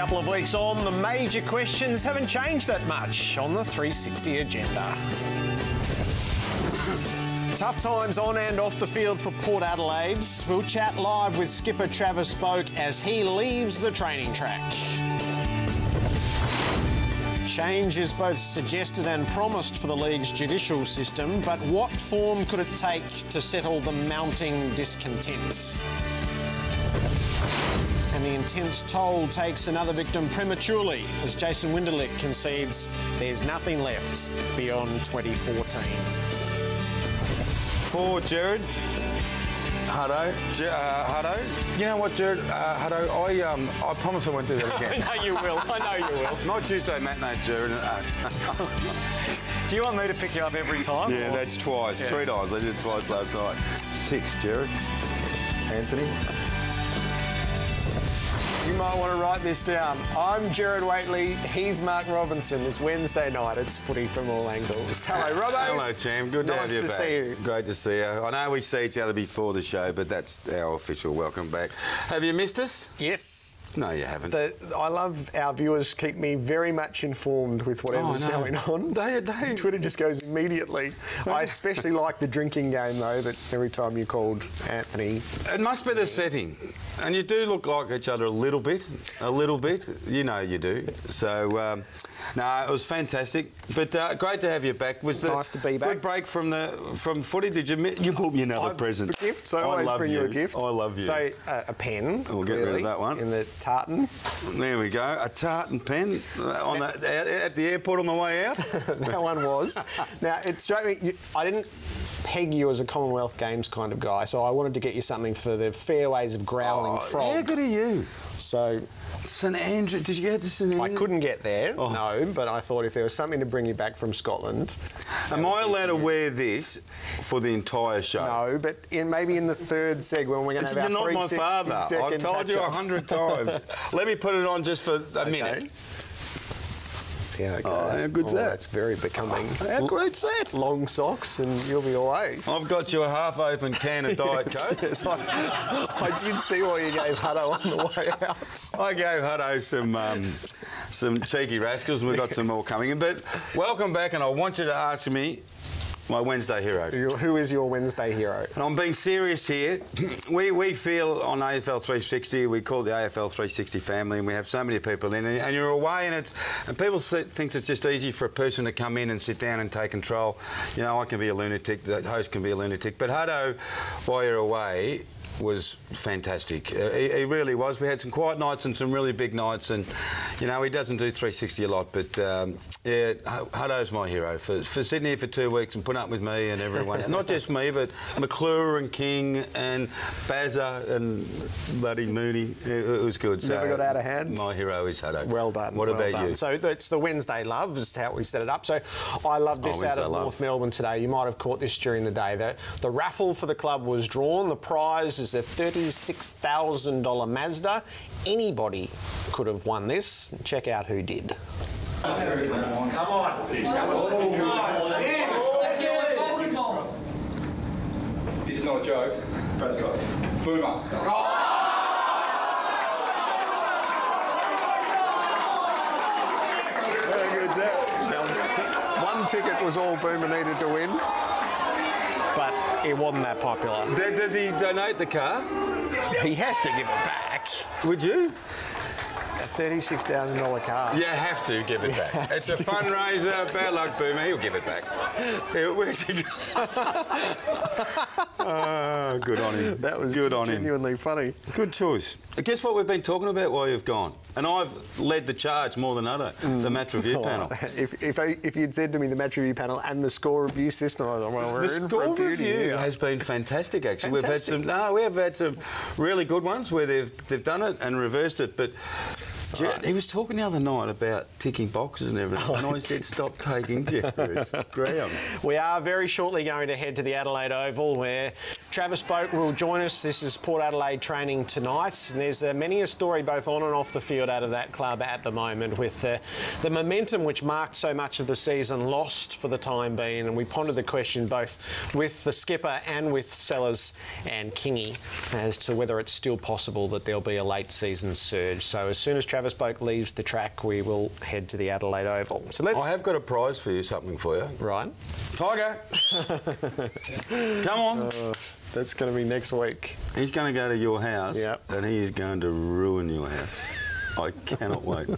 Couple of weeks on, the major questions haven't changed that much on the 360 agenda. Tough times on and off the field for Port Adelaide. We'll chat live with skipper Travis Boke as he leaves the training track. Change is both suggested and promised for the league's judicial system, but what form could it take to settle the mounting discontent? And the intense toll takes another victim prematurely as Jason Winderlich concedes there's nothing left beyond 2014. For Jared Hutto. You know what, Jared Hutto, I promise I won't do that again. I know you will. I know you will. My Tuesday matinee, Jared. Do you want me to pick you up every time? Yeah, that's twice. Yeah. 3 times. I did it twice last night. 6, Jared. Anthony. You might want to write this down. I'm Gerard Waitley. He's Mark Robinson. This Wednesday night, it's footy from all angles. Hello, Robbo. Hello, Cham. Good to have you back. Nice to see you. Great to see you. I know we see each other before the show, but that's our official welcome back. Have you missed us? Yes. No, you haven't. I love our viewers keep me very much informed with whatever's going on. Twitter just goes immediately. I especially like the drinking game, though, that every time you called Anthony. It must be the setting. And you do look like each other a little bit. You know you do. So, no, it was fantastic. But great to have you back. Was nice to be back. Good break from footy. Did you bought me another present? A gift, so I always bring you a gift. I love you. So, a pen. We'll get rid of that one. In the tartan. There we go. A tartan pen at the airport on the way out. That one was. Now, it struck me, I didn't peg you as a Commonwealth Games kind of guy, so I wanted to get you something for the Fairways of Growling Frog. How good are you? So... St Andrew, did you get to St Andrew? I couldn't get there, no, but I thought if there was something to bring you back from Scotland... Am I allowed to wear this for the entire show? No, but maybe in the third segment we're going to have our You're not my father. I've told you 100 times. Let me put it on just for a minute. See how it goes. Oh, how good's that? That's very becoming. How great's that? Long socks and you'll be away. I've got you a half-open can of Diet Coke. Yes, I did see what you gave Hutto on the way out. I gave Hutto some cheeky rascals, and we've got some more coming in. But welcome back, and I want you to ask me my Wednesday hero. Who is your Wednesday hero? And I'm being serious here. We feel on AFL 360, we call it the AFL 360 family, and we have so many people in it, and you're away, and people think it's just easy for a person to come in and sit down and take control. You know, I can be a lunatic, the host can be a lunatic, but Hutto, while you're away, was fantastic. He really was. We had some quiet nights and some really big nights, and you know he doesn't do 360 a lot, but yeah, Hutto's my hero for sitting here for 2 weeks and putting up with me and everyone. And not just me, but McClure and King and Bazza and bloody Mooney. It was good. Never got out of hand. My hero is Hutto. Well done. What about you? So it's the Wednesday love is how we set it up. So I love this out of North Melbourne today. You might have caught this during the day. The raffle for the club was drawn. The prize is a $36,000 Mazda. Anybody could have won this. Check out who did. Come on. This is not a joke. Let's go. Boomer. How good is that? Now, one ticket was all Boomer needed to win, but it wasn't that popular. Does he donate the car? He has to give it back. Would you? A $36,000 car. You have to give it back. It's a fundraiser. Bad luck, Boomer. He'll give it back. Where's he Oh, good on him. That was good on him. Genuinely funny. Good choice. Guess what we've been talking about while you've gone? And I've led the charge more than Hutto, the match review panel. If you'd said to me the match review panel and the score review system, I thought, well, we're in for a beauty. The score review has been fantastic, actually. Fantastic. We have had some really good ones where they've done it and reversed it, but he was talking the other night about ticking boxes and everything, and I said, stop taking Jeffrey's ground. We are very shortly going to head to the Adelaide Oval, where Travis Boke will join us. This is Port Adelaide training tonight, and there's many a story both on and off the field out of that club at the moment, with the momentum which marked so much of the season lost for the time being. And we pondered the question both with the skipper and with Sellers and Kingy as to whether it's still possible that there'll be a late season surge. So as soon as Travis Boke leaves the track, we will head to the Adelaide Oval. So let's... I have got a prize for you, something for you. Right. Tiger! Come on. That's going to be next week. He's going to go to your house, yep, and he is going to ruin your house. I cannot wait.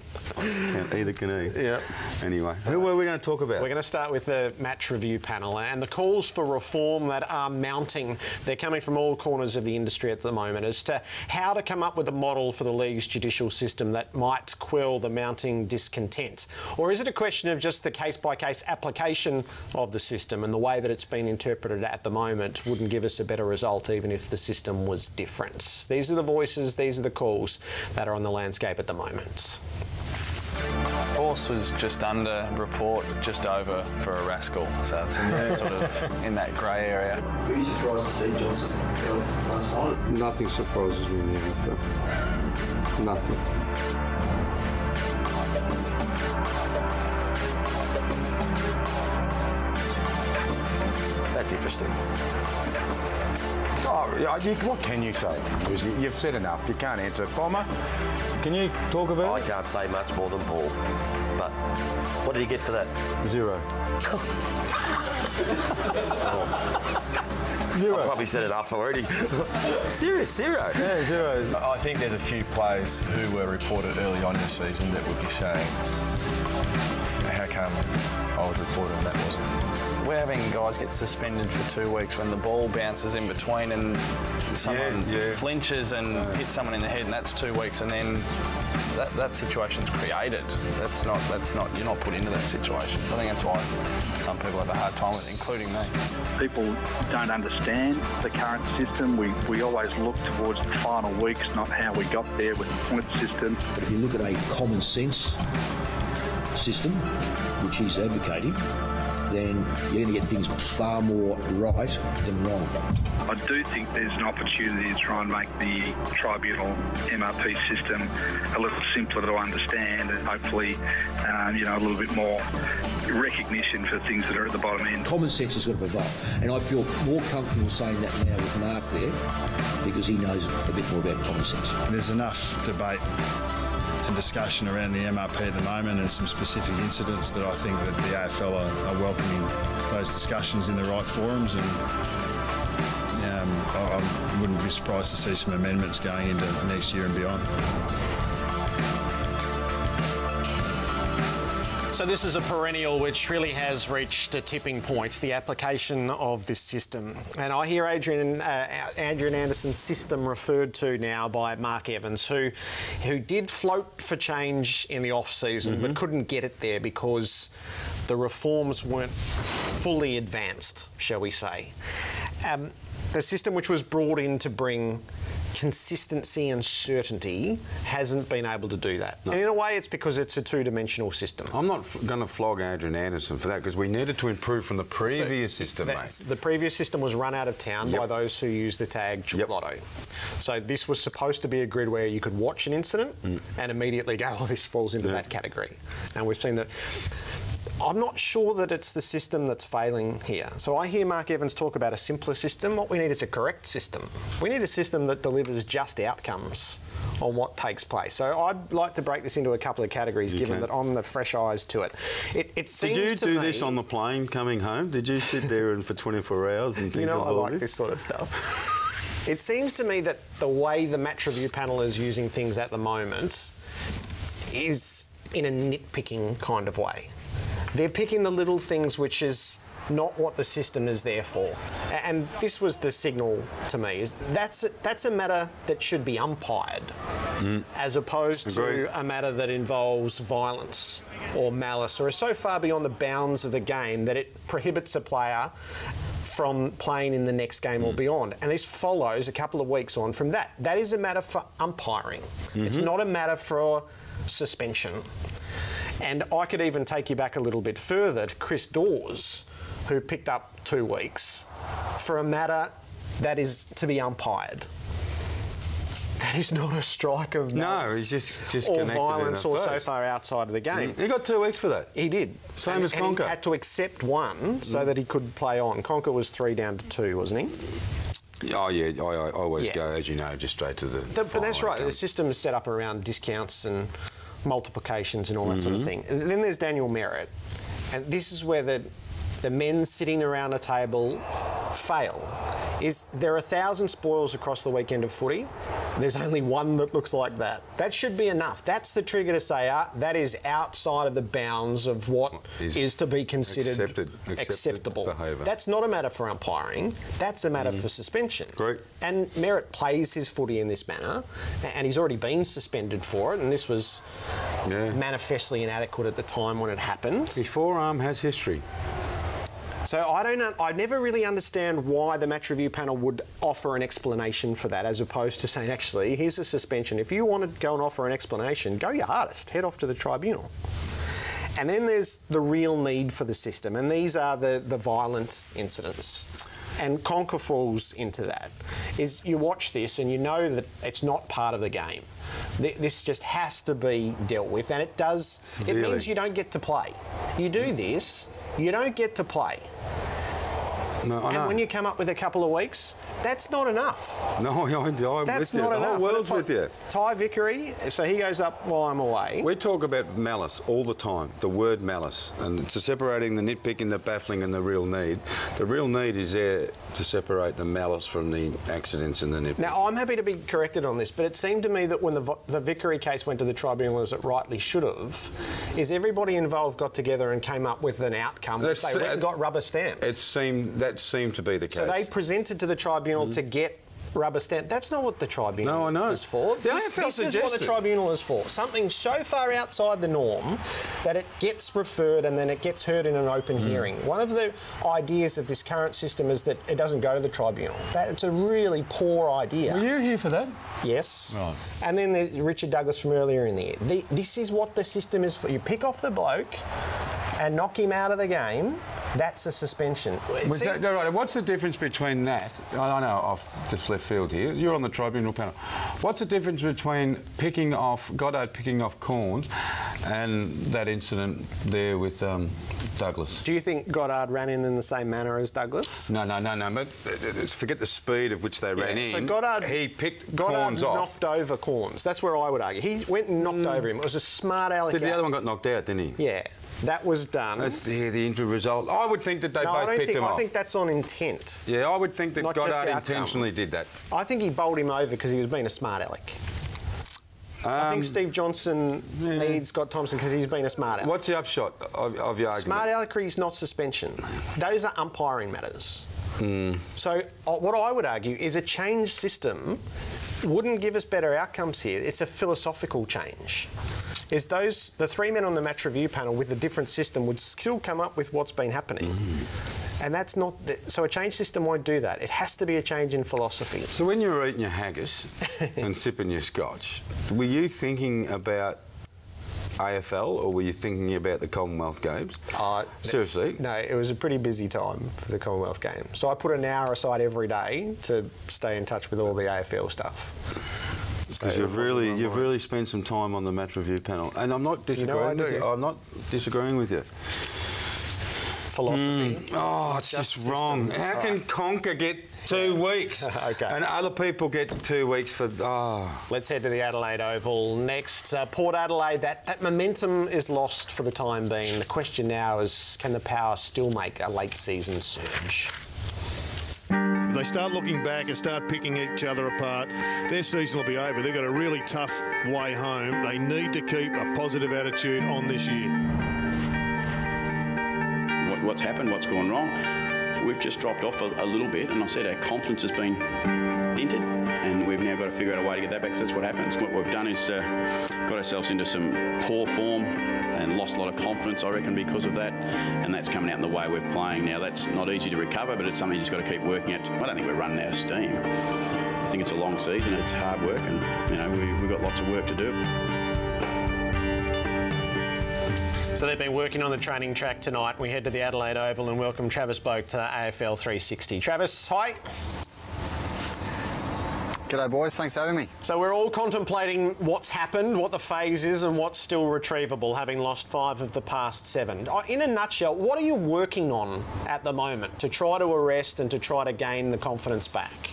Either can he. Yep. Anyway, who are we going to talk about? We're going to start with the match review panel and the calls for reform that are mounting. They're coming from all corners of the industry at the moment as to how to come up with a model for the league's judicial system that might quell the mounting discontent. Or is it a question of just the case-by-case application of the system, and the way that it's been interpreted at the moment wouldn't give us a better result even if the system was different? These are the voices, these are the calls that are on the landscape at the moment. Force was just under, report just over for a rascal, so it's sort of in that grey area. Were you surprised to see Johnson last night? Nothing surprises me in the AFL. Nothing. That's interesting. What can you say? Because you've said enough. You can't answer. Bomber, can you talk about I can't say much more than Paul. But what did he get for that? 0. I probably said enough already. Serious, 0. Yeah, 0. I think there's a few players who were reported early on this season that would be saying, how come I was reported and that wasn't? We're having guys get suspended for 2 weeks when the ball bounces in between and someone flinches and hits someone in the head, and that's 2 weeks, and then that situation's created. That's not. You're not put into that situation. So I think that's why some people have a hard time with it, including me. People don't understand the current system. We always look towards the final weeks, not how we got there with the point system. But if you look at a common sense system, which he's advocating, then you're going to get things far more right than wrong. I do think there's an opportunity to try and make the Tribunal MRP system a little simpler to understand, and hopefully, a little bit more recognition for things that are at the bottom end. Common sense has got to prevail, and I feel more comfortable saying that now with Mark there, because he knows a bit more about common sense. There's enough debate and discussion around the MRP at the moment, and some specific incidents that I think that the AFL are welcoming those discussions in the right forums, and I wouldn't be surprised to see some amendments going into next year and beyond. So this is a perennial which really has reached a tipping point, the application of this system. And I hear Adrian Anderson's system referred to now by Mark Evans, who did float for change in the off-season but couldn't get it there because the reforms weren't fully advanced, shall we say. The system which was brought in to bring consistency and certainty hasn't been able to do that. No. And in a way, it's because it's a two-dimensional system. I'm not going to flog Adrian Anderson for that, because we needed to improve from the previous system, mate. The previous system was run out of town by those who used the tag Lotto. So this was supposed to be a grid where you could watch an incident and immediately go, oh, this falls into that category. And we've seen that. I'm not sure that it's the system that's failing here. So I hear Mark Evans talk about a simpler system. What we need is a correct system. We need a system that delivers just outcomes on what takes place. So I'd like to break this into a couple of categories, given that I'm the fresh eyes to it. It seems to me... Did you do this on the plane coming home? Did you sit there and for 24 hours and think of I like this sort of stuff. It seems to me that the way the match review panel is using things at the moment is in a nitpicking kind of way. They're picking the little things which is not what the system is there for. And this was the signal to me, is that's a matter that should be umpired as opposed to a matter that involves violence or malice or is so far beyond the bounds of the game that it prohibits a player from playing in the next game or beyond. And this follows a couple of weeks on from that. That is a matter for umpiring. It's not a matter for suspension. And I could even take you back a little bit further to Chris Dawes, who picked up 2 weeks for a matter that is to be umpired. That is not a strike of malice. No, he's just or connected violence in or the so face. far outside of the game. He got 2 weeks for that. He did. Same as Conker. And he had to accept one so that he could play on. Conker was 3 down to 2, wasn't he? Oh, yeah, I always go, as you know, just straight to the But that's right. The system is set up around discounts and multiplications and all that sort of thing. And then there's Daniel Merritt. And this is where the men sitting around a table fail. There are 1,000 spoils across the weekend of footy. There's only one that looks like that. That should be enough. That's the trigger to say that is outside of the bounds of what is to be considered acceptable behaviour. That's not a matter for umpiring. That's a matter for suspension. Great. And Merritt plays his footy in this manner, and he's already been suspended for it, and this was manifestly inadequate at the time when it happened. His forearm has history. So I never really understand why the match review panel would offer an explanation for that, as opposed to saying, actually, here's a suspension. If you want to go and offer an explanation, go your hardest. Head off to the tribunal. And then there's the real need for the system, and these are the violent incidents. And Conker falls into that. Is you watch this and you know that it's not part of the game. This just has to be dealt with, and it does. Severely. It means you don't get to play. You do this, you don't get to play. No, I know. And when you come up with a couple of weeks, that's not enough. No, I'm that's with you. Not the enough. whole world's with you. Ty Vickery, so he goes up while I'm away. We talk about malice all the time, the word malice, and it's separating the nitpicking, the baffling and the real need. The real need is there to separate the malice from the accidents and the nitpicking. Now, I'm happy to be corrected on this, but it seemed to me that when the Vickery case went to the tribunal, as it rightly should have, is everybody involved got together and came up with an outcome which they went and got rubber stamps. That seemed to be the case. So they presented to the tribunal to get rubber stamp. That's not what the tribunal is for. This is what the tribunal is for. Something so far outside the norm that it gets referred and then it gets heard in an open hearing. One of the ideas of this current system is that it doesn't go to the tribunal. It's a really poor idea. Were you here for that? Yes. Right. And then there's Richard Douglas from earlier in the year. This is what the system is for. You pick off the bloke and knock him out of the game, that's a suspension. Right, what's the difference between that? I know off just left field here. You're on the tribunal panel. What's the difference between Goddard picking off Corns and that incident there with Douglas? Do you think Goddard ran in the same manner as Douglas? No. But forget the speed of which they ran in. So Goddard picked Corns off. Knocked over Corns. That's where I would argue. He went and knocked over him. It was a smart aleck. The other one got knocked out, didn't he? Yeah. That was done. That's the injury result. I would think that they both picked him off. I think that's on intent. Yeah, I would think that Goddard intentionally did that. I think he bowled him over because he was being a smart aleck. I think Steve Johnson needs Scott Thompson because he's been a smart aleck. What's the upshot of your argument? Smart aleckery is not suspension. Those are umpiring matters. So what I would argue is a changed system wouldn't give us better outcomes here. It's a philosophical change. The 3 men on the match review panel with a different system would still come up with what's been happening. And that's not... So a change system won't do that. It has to be a change in philosophy. So when you were eating your haggis and sipping your scotch, were you thinking about AFL or were you thinking about the Commonwealth Games? Seriously? No, it was a pretty busy time for the Commonwealth Games. So I put an hour aside every day to stay in touch with all the AFL stuff. Because you've really spent some time on the match review panel, and I'm not disagreeing with you. I'm not disagreeing with you. Philosophy. It's just wrong. How can Conker get 2 weeks and other people get 2 weeks for... Let's head to the Adelaide Oval next. Port Adelaide, that momentum is lost for the time being. The question now is, can the Power still make a late season surge? If they start looking back and start picking each other apart, their season will be over. They've got a really tough way home. They need to keep a positive attitude on this year. What's happened, what's gone wrong? We've just dropped off a little bit, and I said our confidence has been dented, and we've now got to figure out a way to get that back, because that's what happens. What we've done is got ourselves into some poor form and lost a lot of confidence, I reckon, because of that, and that's coming out in the way we're playing now. That's not easy to recover, but it's something you just got to keep working at. I don't think we're running out of steam. I think it's a long season, it's hard work, and we've got lots of work to do. So they've been working on the training track tonight. We head to the Adelaide Oval and welcome Travis Boke to AFL 360. Travis, hi. G'day boys, thanks for having me. So we're all contemplating what's happened, what the phase is and what's still retrievable, having lost 5 of the past 7. In a nutshell, what are you working on at the moment to try to arrest and to try to gain the confidence back?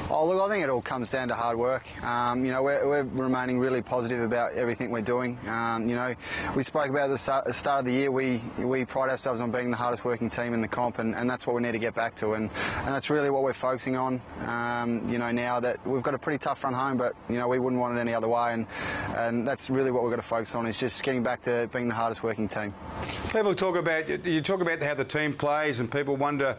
Oh, look, I think it all comes down to hard work. You know, we're remaining really positive about everything we're doing. You know, we spoke about at the start of the year, we pride ourselves on being the hardest working team in the comp, and that's what we need to get back to, and that's really what we're focusing on. You know, now that we've got a pretty tough run home, but, you know, we wouldn't want it any other way, and that's really what we've got to focus on, is just getting back to being the hardest working team. People talk about, you talk about how the team plays, and people wonder,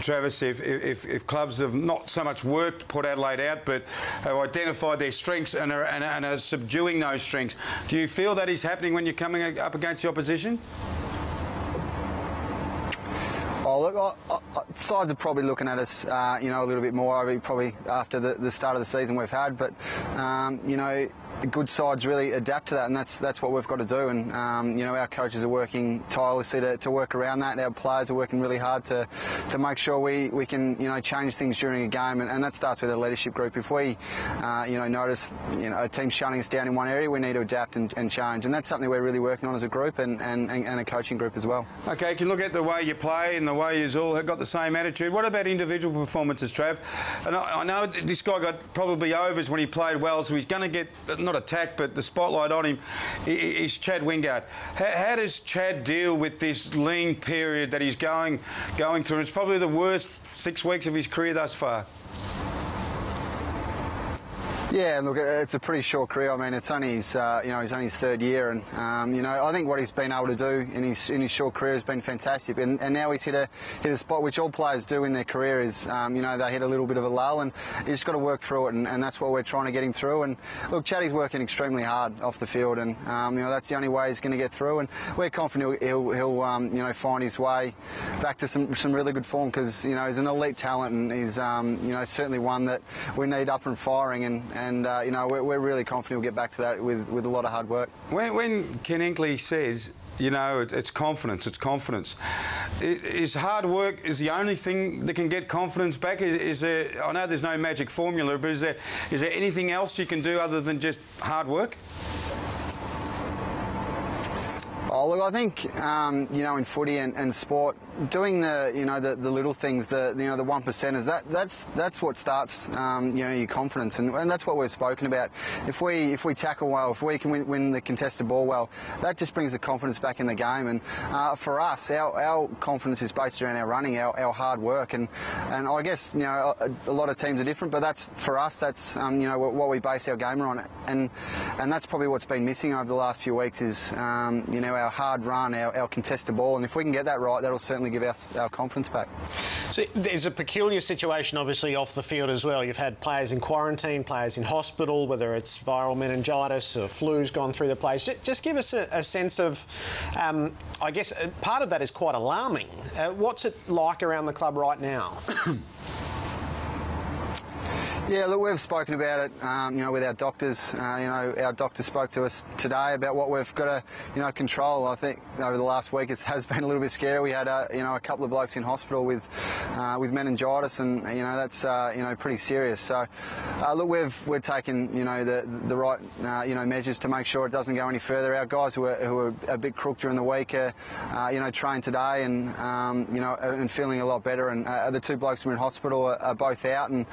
Travis, if clubs have not so much worked put Adelaide out, but have identified their strengths and are subduing those strengths. Do you feel that is happening when you're coming up against the opposition? Oh, look, sides are probably looking at us, you know, a little bit more, probably after the start of the season we've had, but, you know, good sides really adapt to that, and that's what we've got to do. And you know, our coaches are working tirelessly to work around that. Our players are working really hard to make sure we can, you know, change things during a game, and that starts with a leadership group. If we you know, notice, you know, a team shutting us down in one area, we need to adapt and change, and that's something we're really working on as a group and a coaching group as well. Okay, you can look at the way you play and the way you all have got the same attitude. What about individual performances, Trav? And I know this guy got probably overs when he played well, so he's going to get not attacked, but the spotlight on him is Chad Wingard. How does Chad deal with this lean period that he's going through? It's probably the worst 6 weeks of his career thus far. Yeah, look, it's a pretty short career. I mean, it's only his, you know, he's only his 3rd year, and you know, I think what he's been able to do in his short career has been fantastic. And now he's hit a spot which all players do in their career is, you know, they hit a little bit of a lull, and you just got to work through it, and that's what we're trying to get him through. And look, Chaddy's working extremely hard off the field, and you know, that's the only way he's going to get through. And we're confident he'll you know, find his way back to some really good form, because, you know, he's an elite talent, and he's you know, certainly one that we need up and firing. And you know, we're really confident we'll get back to that with a lot of hard work. When Ken Inkley says, you know, it's confidence, it's confidence, is hard work is the only thing that can get confidence back? Is there, I know there's no magic formula, but is there anything else you can do other than just hard work? Oh, look, I think, you know, in footy and sport, doing the, you know, the little things, you know, the 1%ers, that's what starts, you know, your confidence, and that's what we've spoken about. If we tackle well, if we can win the contested ball well, that just brings the confidence back in the game. And for us, our confidence is based around our running, our hard work, and I guess, you know, a lot of teams are different, but that's, for us, that's you know, what we base our game on, and that's probably what's been missing over the last few weeks is, you know, our hard run, our contested ball, and if we can get that right, that'll certainly give us our confidence back. So there's a peculiar situation, obviously, off the field as well. You've had players in quarantine, players in hospital, whether it's viral meningitis or flu's gone through the place. Just give us a sense of, I guess, part of that is quite alarming. What's it like around the club right now? Yeah, look, we've spoken about it, you know, with our doctors. You know, our doctor spoke to us today about what we've got to, you know, control. I think over the last week it has been a little bit scary. We had, you know, a couple of blokes in hospital with meningitis, and you know, that's you know, pretty serious. So, look, we're taking, you know, the right you know, measures to make sure it doesn't go any further. Our guys who are a bit crook during the week, you know, trained today and you know, and feeling a lot better. And the 2 blokes who are in hospital are both out, and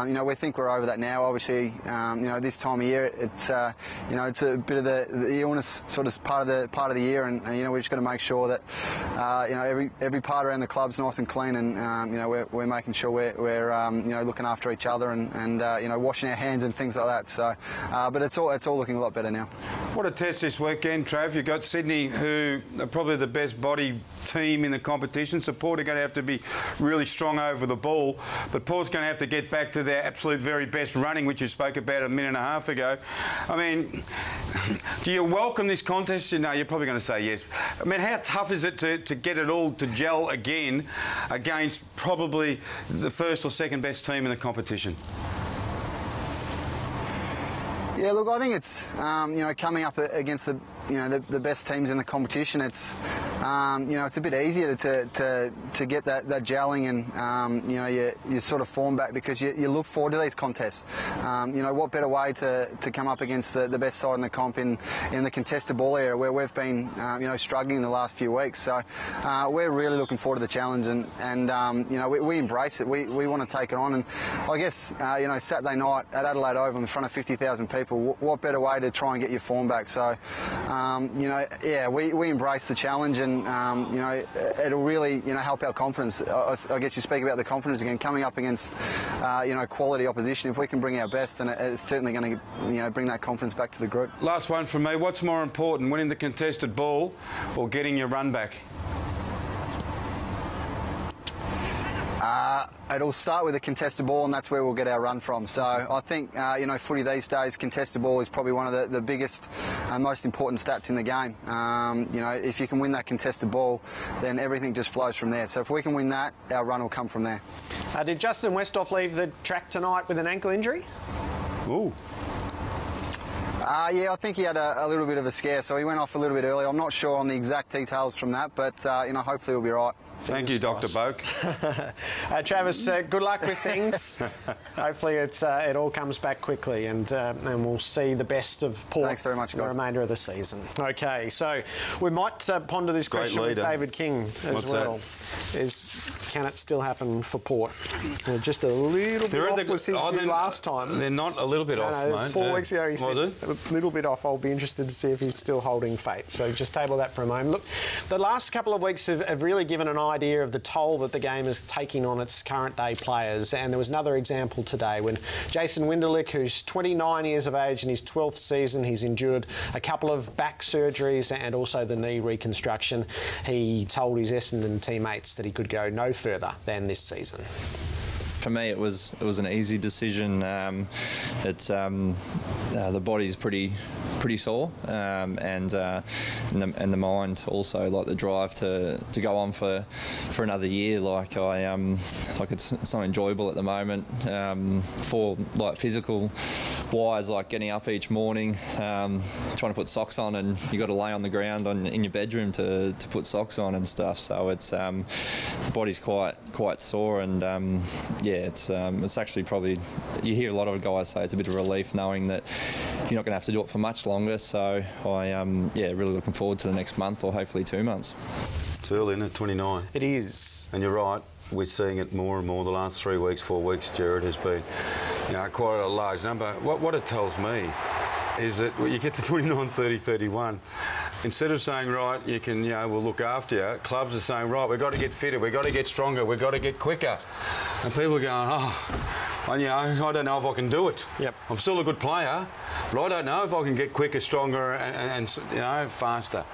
you know, we think we're over that now. Obviously, you know, this time of year, it's you know, it's a bit of the illness sort of part of the year, and you know, we've just got to make sure that you know, every part around the club's nice and clean, and you know, we're making sure we're you know, looking after each other and you know, washing our hands and things like that. So, but it's all looking a lot better now. What a test this weekend, Trav. You've got Sydney, who are probably the best body team in the competition. Support are going to have to be really strong over the ball, but Paul's going to have to get back to their absolute very best running, which you spoke about a minute and a half ago. I mean, do you welcome this contest? No, you're probably going to say yes. I mean, how tough is it to get it all to gel again against probably the first or second best team in the competition? Yeah, look, I think it's you know, coming up against the, you know, the best teams in the competition. It's you know, it's a bit easier to get that gelling and, you know, your sort of form back, because you look forward to these contests. You know, what better way to come up against the best side in the comp in the contested ball area, where we've been, you know, struggling in the last few weeks. So we're really looking forward to the challenge, and you know, we embrace it. We want to take it on, and I guess, you know, Saturday night at Adelaide Oval in front of 50,000 people, what better way to try and get your form back? So, you know, yeah, we embrace the challenge, and you know, it'll really, you know, help our confidence. I guess you speak about the confidence again, coming up against, you know, quality opposition. If we can bring our best, then it's certainly going to, you know, bring that confidence back to the group. Last one from me. What's more important, winning the contested ball or getting your run back? It'll start with a contested ball, and that's where we'll get our run from. So I think, you know, footy these days, contested ball is probably one of the biggest and most important stats in the game. You know, if you can win that contested ball, then everything just flows from there. So if we can win that, our run will come from there. Did Justin Westhoff leave the track tonight with an ankle injury? Ooh. Yeah, I think he had a little bit of a scare, so he went off a little bit early. I'm not sure on the exact details from that, but, you know, hopefully he'll be right. Thank you, Dr. Boke. Travis, good luck with things. Hopefully it all comes back quickly, and we'll see the best of Port. Thanks very much, guys. The remainder of the season. Okay, so we might ponder this question with David King as well. Can it still happen for Port? Just a little bit off was his view last time. They're not a little bit off, mate. 4 weeks ago he said a little bit off. I'll be interested to see if he's still holding faith. So just table that for a moment. Look, the last couple of weeks have really given an idea of the toll that the game is taking on its current day players, and there was another example today when Jason Winderlich, who's 29 years of age in his 12th season, he's endured a couple of back surgeries and also the knee reconstruction. He told his Essendon teammates that he could go no further than this season. For me, it was an easy decision. The body's pretty sore, and the mind also, like the drive to go on for another year. Like it's not enjoyable at the moment. For like physical wise, like getting up each morning, trying to put socks on, and you got to lay on the ground in your bedroom to put socks on and stuff. So it's the body's quite sore, and yeah, it's actually probably, you hear a lot of guys say it's a bit of relief knowing that you're not going to have to do it for much longer. So I yeah, really looking forward to the next month or hopefully 2 months. It's early, isn't it? 29. It is. And you're right. We're seeing it more and more. The last 3 weeks, 4 weeks, Jared, has been, you know, quite a large number. What it tells me is that when you get to 29, 30, 31, instead of saying, right, you can, you know, we'll look after you, clubs are saying, right, we've got to get fitter, we've got to get stronger, we've got to get quicker. And people are going, oh, you know, I don't know if I can do it. Yep. I'm still a good player, but I don't know if I can get quicker, stronger, and you know, faster.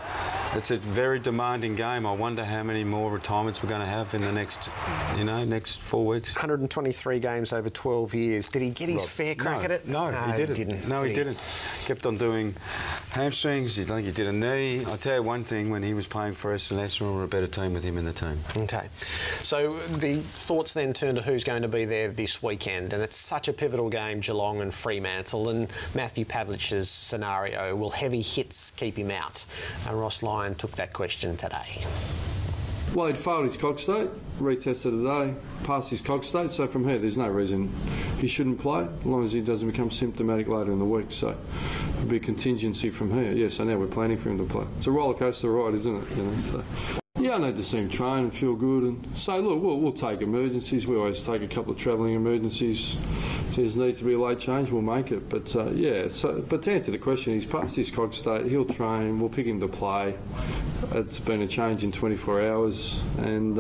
It's a very demanding game. I wonder how many more retirements we're going to have in the next, you know, next 4 weeks. 123 games over 12 years. Did he get his fair crack at it? No, he didn't. No, he didn't. Kept on doing hamstrings. I think he did a knee. I'll tell you one thing, when he was playing for Essendon, we were a better team with him in the team. Okay. So the thoughts then turn to who's going to be there this weekend, and it's such a pivotal game, Geelong and Fremantle, and Matthew Pavlich's scenario. Will heavy hits keep him out? Ross Lyon took that question today. Well, he'd failed his cog state, retested today, passed his cog state, so from here there's no reason he shouldn't play, as long as he doesn't become symptomatic later in the week. So it'll be a contingency from here. Yeah, so now we're planning for him to play. It's a roller coaster ride, isn't it? You know, so. Yeah, I need to see him train and feel good, and so look, we'll take emergencies. We always take a couple of travelling emergencies. If there's need to be a late change, we'll make it. But yeah, but to answer the question, he's passed his cog state. He'll train. We'll pick him to play. It's been a change in 24 hours, and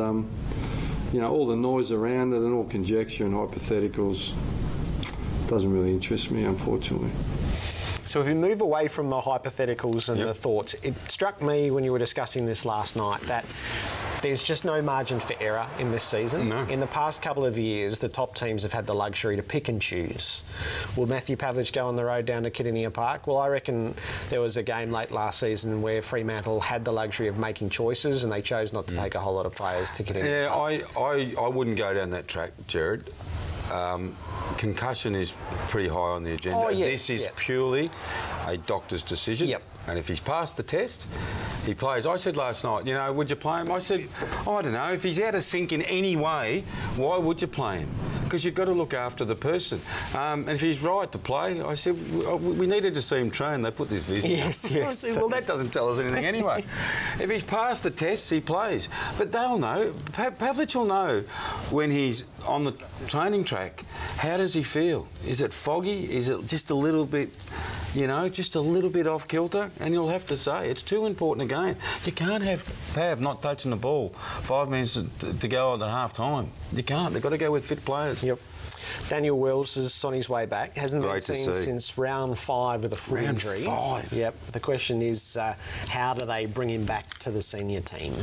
you know, all the noise around it and all conjecture and hypotheticals doesn't really interest me, unfortunately. So if we move away from the hypotheticals and the thoughts, it struck me when you were discussing this last night that there's just no margin for error in this season. No. In the past couple of years, the top teams have had the luxury to pick and choose. Will Matthew Pavlich go on the road down to Kidinia Park? Well, I reckon there was a game late last season where Fremantle had the luxury of making choices and they chose not to take a whole lot of players to Kidinia Park. Yeah, I wouldn't go down that track, Jared. concussion is pretty high on the agenda. Oh, yes, this is purely a doctor's decision. Yep. And if he's passed the test, he plays. I said last night, you know, would you play him? I said, I don't know. If he's out of sync in any way, why would you play him? Because you've got to look after the person. And if he's right to play, I said, we needed to see him train. They put this vision. Yes, yes. I said, well, that doesn't tell us anything anyway. If he's passed the tests, he plays. But they'll know. Pavlich will know when he's on the training track. How does he feel? Is it foggy? Is it just a little bit, you know, just a little bit off kilter? And you'll have to say, it's too important a game. You can't have Pav not touching the ball 5 minutes to go on at half-time. You can't. They've got to go with fit players. Yep. Daniel Wells is on his way back. Hasn't been seen since round 5 with a foot injury. Round 5? Yep. The question is, how do they bring him back to the senior team?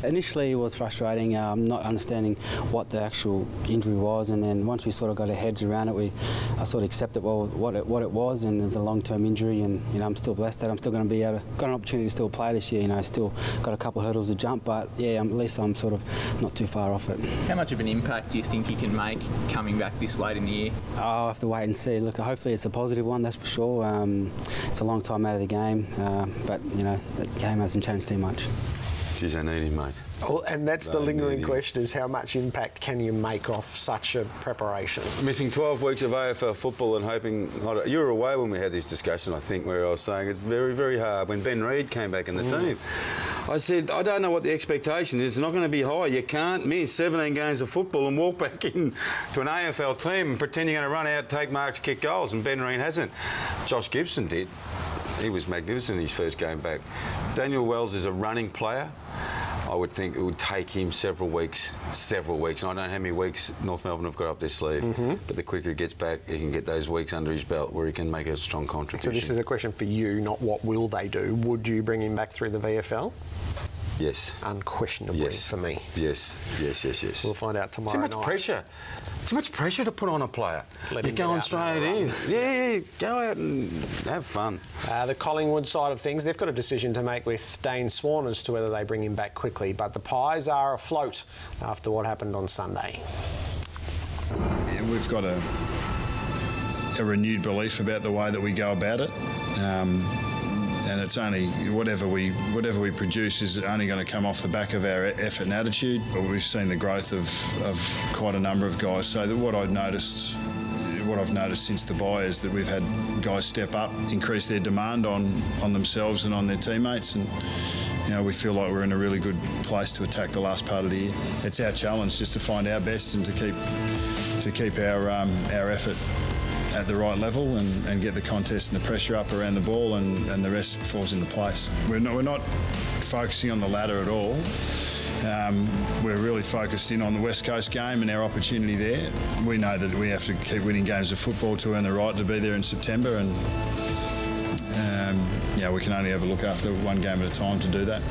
Initially it was frustrating, not understanding what the actual injury was, and then once we sort of got our heads around it, I sort of accepted what it was, and it's a long-term injury, and you know, I'm still blessed that I'm still going to be got an opportunity to still play this year. You know, still got a couple of hurdles to jump, but yeah, at least I'm sort of not too far off it. How much of an impact do you think you can make coming back this late in the year? I'll have to wait and see. Look, hopefully it's a positive one, that's for sure. It's a long time out of the game, but you know, the game hasn't changed too much. Geez, I need him, mate. Well, and that's the lingering question, is how much impact can you make off such a preparation? Missing 12 weeks of AFL football and hoping... You were away when we had this discussion, I think, where I was saying it's very, very hard. When Ben Reid came back in the team, I said, I don't know what the expectation is. It's not going to be high. You can't miss 17 games of football and walk back in to an AFL team and pretend you're going to run out, take marks, kick goals, and Ben Reid hasn't. Josh Gibson did. He was magnificent in his first game back. Daniel Wells is a running player. I would think it would take him several weeks. And I don't know how many weeks North Melbourne have got up their sleeve. But the quicker he gets back, he can get those weeks under his belt where he can make a strong contribution. So this is a question for you, not what will they do. Would you bring him back through the VFL? Yes. Unquestionably for me. Yes. We'll find out tomorrow night. Too much pressure. Too much pressure to put on a player. Let You're going straight in. Yeah, go out and have fun. The Collingwood side of things, they've got a decision to make with Dane Swan as to whether they bring him back quickly, but the Pies are afloat after what happened on Sunday. Yeah, we've got a renewed belief about the way that we go about it. And it's only whatever we produce is only going to come off the back of our effort and attitude. But we've seen the growth of quite a number of guys. So what I've noticed since the bye is that we've had guys step up, increase their demand on themselves and on their teammates, and you know, we feel like we're in a really good place to attack the last part of the year. It's our challenge just to find our best and to keep our effort at the right level and get the contest and the pressure up around the ball, and the rest falls into place. We're not focusing on the ladder at all. We're really focused in on the West Coast game and our opportunity there. We know that we have to keep winning games of football to earn the right to be there in September, and we can only ever look after one game at a time to do that.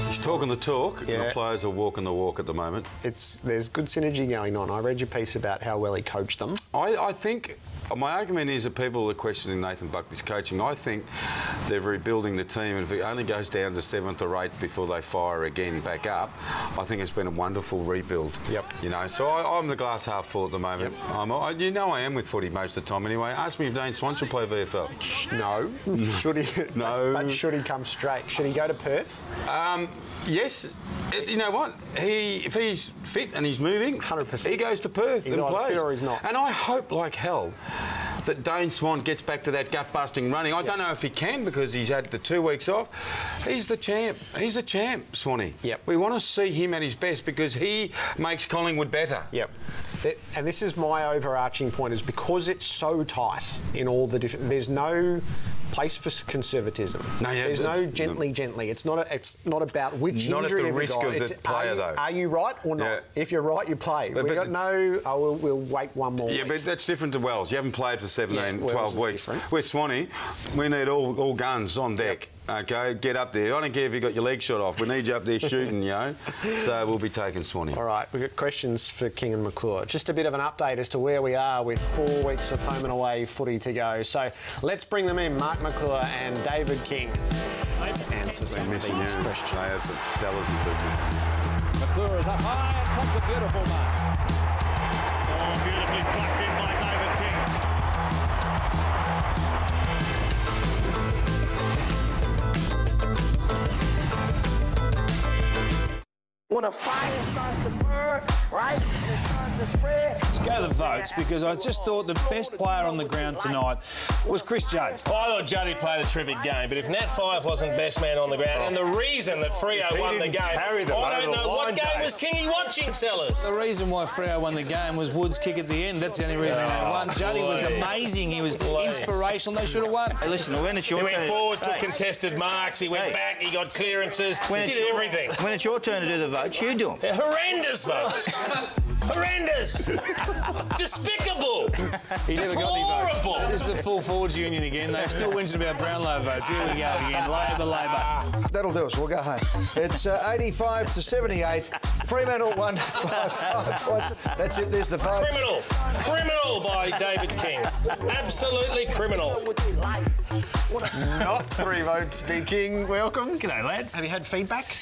He's talking the talk, and the players are walking the walk at the moment. There's good synergy going on. I read your piece about how well he coached them. I think my argument is that people are questioning Nathan Buckley's coaching. I think they're rebuilding the team, and if it only goes down to 7th or 8th before they fire again back up, I think it's been a wonderful rebuild. Yep. You know, so I'm the glass half full at the moment. Yep. You know I am with footy most of the time anyway. Ask me if Dane Swan should play VFL. No. Should he? No. But should he come straight? Should he go to Perth? Yes. You know what? If he's fit and he's moving, 100%. He goes to Perth and plays. Fit or he's not. And I hope like hell that Dane Swan gets back to that gut-busting running. I don't know if he can because he's had the 2 weeks off. He's the champ. He's the champ, Swanee. Yep. We want to see him at his best because he makes Collingwood better. Yep. And this is my overarching point, is because it's so tight in all the different... There's no place for conservatism. There's no gently. It's not about which not injury at the risk of the player, though. Are you right or not? Yeah. If you're right, you play. We'll wait one more week. But that's different to Wells. You haven't played for 12 weeks. Different. With Swanee, we need all guns on deck. Yep. OK, get up there. I don't care if you got your leg shot off. We need you up there shooting, you know. So we'll be taking Swanee. All right, we've got questions for King and McClure. Just a bit of an update as to where we are with 4 weeks of home and away footy to go. So let's bring them in, Mark McClure and David King, to answer some of these questions. McClure is up high and takes a beautiful mark. Oh, beautifully plucked in by David King. When a fire starts to burn, right, it starts to spread. Let's go to the votes, because I just thought the best player on the ground tonight was Chris Judd. I thought Juddy played a terrific game, but if Nat Fyfe wasn't best man on the ground, and the reason that Freo won the game, I don't know what game was Kingy watching, Sellers. The reason why Freo won the game was Wood's kick at the end. That's the only reason they won. Juddy was amazing. He was inspirational. They should have won. Hey, listen, when it's your turn... He went forward, took contested marks, he went back, he got clearances, he did everything. When it's your turn to do the votes, you do them. They're horrendous votes. Horrendous. Despicable. He never got any votes. This is the full forwards union again. They're still whinging about Brownlow votes. Here we go again. Labor. That'll do us. We'll go home. It's 85 to 78. Fremantle won by 5 points. That's it. There's the votes. Criminal by David King. Absolutely criminal. Not 3 votes, D. King. Welcome. G'day, lads. Have you had feedback?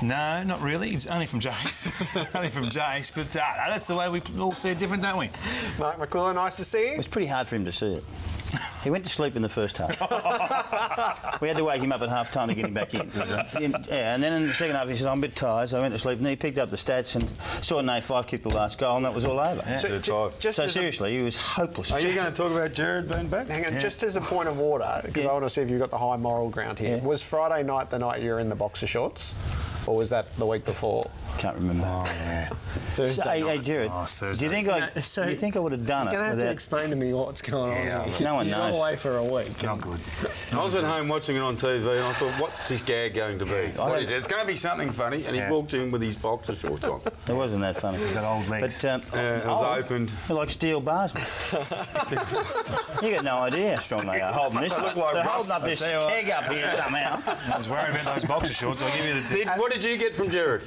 No, not really. It's only from Jace. Only from Jace. But that's the way we all see it different, don't we? Mike McClure, nice to see you. It was pretty hard for him to see it. He went to sleep in the first half. We had to wake him up at half-time to get him back in. And then in the second half he said, I'm a bit tired, so I went to sleep. And he picked up the stats and saw A5 kick the last goal, and that was all over. Yeah. So seriously, he was hopeless. Are you going to talk about Jared being back? Hang on, just as a point of order, because I want to see if you've got the high moral ground here. Was Friday night the night you were in the boxer shorts? Or was that the week before? Can't remember. Oh, yeah. Thursday night. Hey, Jared, do you think I would have done it? You're going to have to explain to me what's going on. No one knows. You're away for a week. Not good. I was at home watching it on TV and I thought, what's this gag going to be? What is it? It's going to be something funny. And he walked in with his boxer shorts on. It wasn't that funny. Got old legs. But, it was opened. They're like steel bars, mate. You got no idea how strong they are holding this. Look like they're holding up this keg up here somehow. I was worried about those boxer shorts. I'll give you the tip. What did you get from Jared?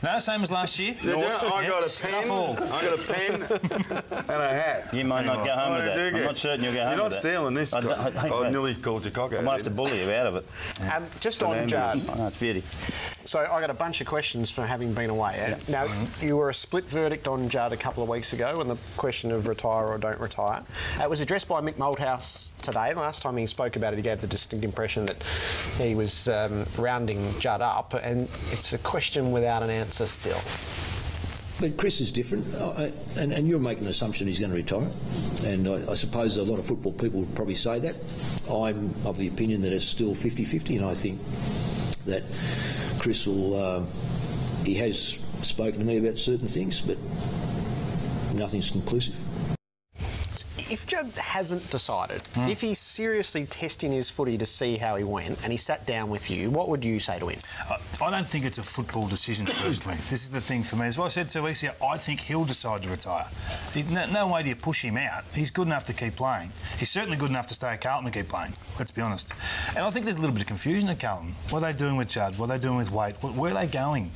No, same as last year. I got a pen and a hat. You might not go home with that. I'm not certain you'll go home with that. You're not stealing this. I nearly called your cock out. I might have to bully you out of it. Just on Judd. Oh, it's beauty. So I got a bunch of questions for having been away. Now, you were a split verdict on Judd a couple of weeks ago on the question of retire or don't retire. It was addressed by Mick Malthouse today. Last time he spoke about it, he gave the distinct impression that he was rounding Judd up, and it's a question without an answer still. But Chris is different, and you're making an assumption he's going to retire, and I suppose a lot of football people would probably say that. I'm of the opinion that it's still 50-50, and I think that Chris will... he has spoken to me about certain things, but nothing's conclusive. If Judd hasn't decided, if he's seriously testing his footy to see how he went, and he sat down with you, what would you say to him? I don't think it's a football decision, personally. This is the thing for me. As I said 2 weeks ago, I think he'll decide to retire. There's no way to push him out. He's good enough to keep playing. He's certainly good enough to stay at Carlton and keep playing, let's be honest. And I think there's a little bit of confusion at Carlton. What are they doing with Judd? What are they doing with Waite? Where are they going?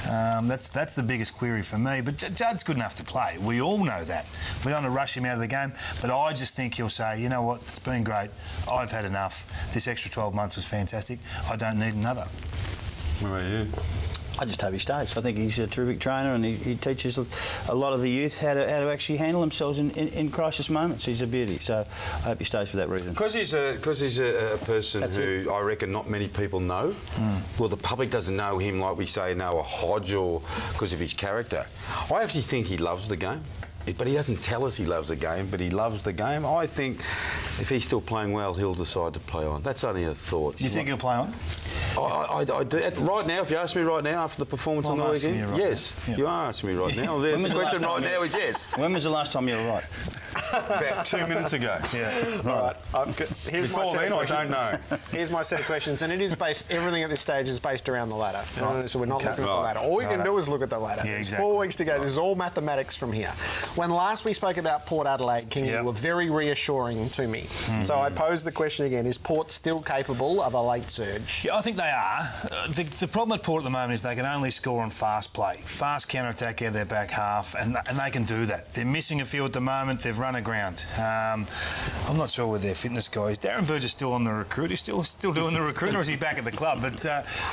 That's the biggest query for me. But Judd's good enough to play. We all know that. We don't want to rush him out of the game. But I just think he'll say, you know what, it's been great. I've had enough. This extra 12 months was fantastic. I don't need another. What about you? I just hope he stays. I think he's a terrific trainer, and he teaches a lot of the youth how to actually handle themselves in crisis moments. He's a beauty, so I hope he stays for that reason. Because he's a person who I reckon not many people know. Well, the public doesn't know him like we say know a Hodge, or because of his character. I actually think he loves the game. But he doesn't tell us he loves the game, but he loves the game. I think if he's still playing well, he'll decide to play on. That's only a thought. You think he'll play on? I do. Right now, if you ask me right now, after the performance on the weekend, right yes. Yep. You are asking me right now. The question right now is yes. When was the last time you were right? About 2 minutes ago. Yeah. Right. Before then, I don't know. Here's my set of questions, and it is based... Everything at this stage is based around the ladder. So we're not looking at the ladder. All you can do is look at the ladder. Yeah, There's 4 weeks to go. This is all mathematics from here. When last we spoke about Port Adelaide, King, you were very reassuring to me. So I pose the question again, is Port still capable of a late surge? Yeah, I think they are. The problem at Port at the moment is they can only score on fast play. Fast counter-attack out of their back half, and they can do that. They're missing a few at the moment. They've run aground. I'm not sure where their fitness guy is. Darren Burgess still on the recruit. He's still doing the recruit, or is he back at the club? But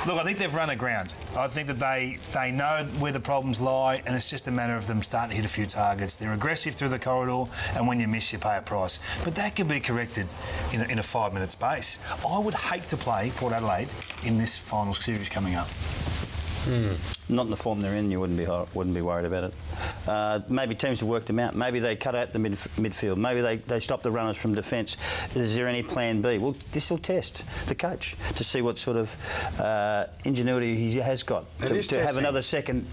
look, I think they've run aground. I think that they know where the problems lie, and it's just a matter of them starting to hit a few targets. They're aggressive through the corridor, and when you miss, you pay a price. But that can be corrected in a 5-minute space. I would hate to play Port Adelaide in this final series coming up. Not in the form they're in, you wouldn't be worried about it. Maybe teams have worked them out. Maybe they cut out the midfield. Maybe they stop the runners from defence. Is there any plan B? Well, this will test the coach to see what sort of ingenuity he has got to have another second